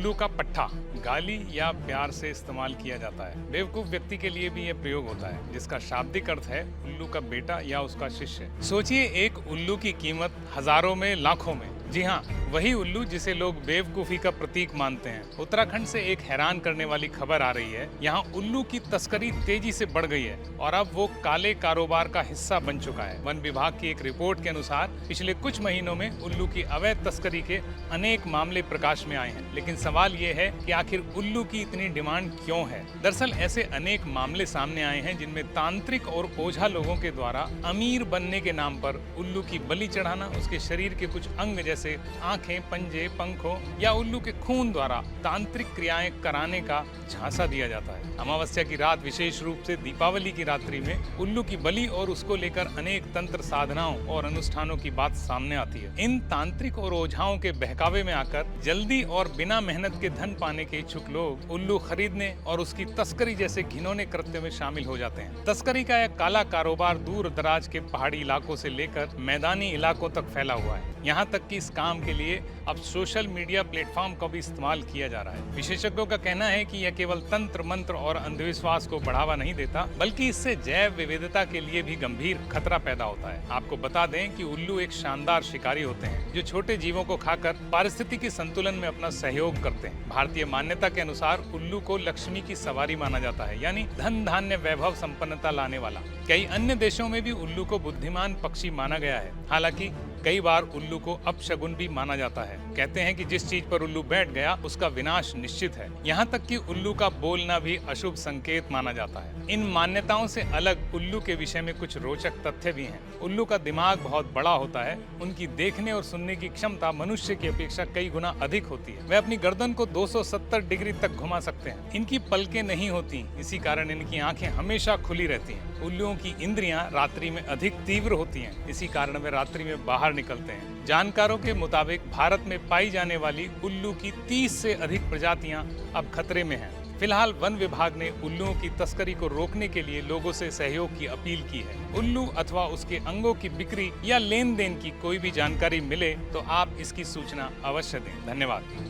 उल्लू का पट्ठा गाली या प्यार से इस्तेमाल किया जाता है। बेवकूफ व्यक्ति के लिए भी यह प्रयोग होता है, जिसका शाब्दिक अर्थ है उल्लू का बेटा या उसका शिष्य। सोचिए, एक उल्लू की कीमत हजारों में, लाखों में। जी हाँ, वही उल्लू जिसे लोग बेवकूफी का प्रतीक मानते हैं। उत्तराखंड से एक हैरान करने वाली खबर आ रही है। यहाँ उल्लू की तस्करी तेजी से बढ़ गई है और अब वो काले कारोबार का हिस्सा बन चुका है। वन विभाग की एक रिपोर्ट के अनुसार पिछले कुछ महीनों में उल्लू की अवैध तस्करी के अनेक मामले प्रकाश में आए हैं। लेकिन सवाल ये है कि आखिर उल्लू की इतनी डिमांड क्यों है? दरअसल ऐसे अनेक मामले सामने आए हैं जिनमें तांत्रिक और ओझा लोगों के द्वारा अमीर बनने के नाम पर उल्लू की बलि चढ़ाना, उसके शरीर के कुछ अंग जैसे आंखें, पंजे, पंखों या उल्लू के खून द्वारा तांत्रिक क्रियाएं कराने का झांसा दिया जाता है। अमावस्या की रात, विशेष रूप से दीपावली की रात्रि में उल्लू की बलि और उसको लेकर अनेक तंत्र साधनाओं और अनुष्ठानों की बात सामने आती है। इन तांत्रिक और ओझाओं के बहकावे में आकर जल्दी और बिना मेहनत के धन पाने के इच्छुक लोग उल्लू खरीदने और उसकी तस्करी जैसे घिनौने कृत्य में शामिल हो जाते हैं। तस्करी का यह काला कारोबार दूर दराज के पहाड़ी इलाकों से लेकर मैदानी इलाकों तक फैला हुआ है। यहाँ तक कि इस काम के लिए अब सोशल मीडिया प्लेटफॉर्म का भी इस्तेमाल किया जा रहा है। विशेषज्ञों का कहना है कि यह केवल तंत्र मंत्र और अंधविश्वास को बढ़ावा नहीं देता, बल्कि इससे जैव विविधता के लिए भी गंभीर खतरा पैदा होता है। आपको बता दें कि उल्लू एक शानदार शिकारी होते हैं जो छोटे जीवों को खाकर पारिस्थितिकी संतुलन में अपना सहयोग करते हैं। भारतीय मान्यता के अनुसार उल्लू को लक्ष्मी की सवारी माना जाता है, यानी धन धान्य वैभव संपन्नता लाने वाला। कई अन्य देशों में भी उल्लू को बुद्धिमान पक्षी माना गया है। हालांकि कई बार उल्लू को अपशगुन भी माना जाता है। कहते हैं कि जिस चीज पर उल्लू बैठ गया उसका विनाश निश्चित है। यहाँ तक कि उल्लू का बोलना भी अशुभ संकेत माना जाता है। इन मान्यताओं से अलग उल्लू के विषय में कुछ रोचक तथ्य भी हैं। उल्लू का दिमाग बहुत बड़ा होता है। उनकी देखने और सुनने की क्षमता मनुष्य की अपेक्षा कई गुना अधिक होती है। वे अपनी गर्दन को 270 डिग्री तक घुमा सकते हैं। इनकी पलकें नहीं होती, इसी कारण इनकी आंखें हमेशा खुली रहती हैं। उल्लुओं की इंद्रियां रात्रि में अधिक तीव्र होती हैं, इसी कारण वे रात्रि में बाहर निकलते हैं। जानकारों के मुताबिक भारत में पाई जाने वाली उल्लू की 30 से अधिक प्रजातियां अब खतरे में हैं। फिलहाल वन विभाग ने उल्लुओं की तस्करी को रोकने के लिए लोगों से सहयोग की अपील की है। उल्लू अथवा उसके अंगों की बिक्री या लेन देन की कोई भी जानकारी मिले तो आप इसकी सूचना अवश्य दें। धन्यवाद।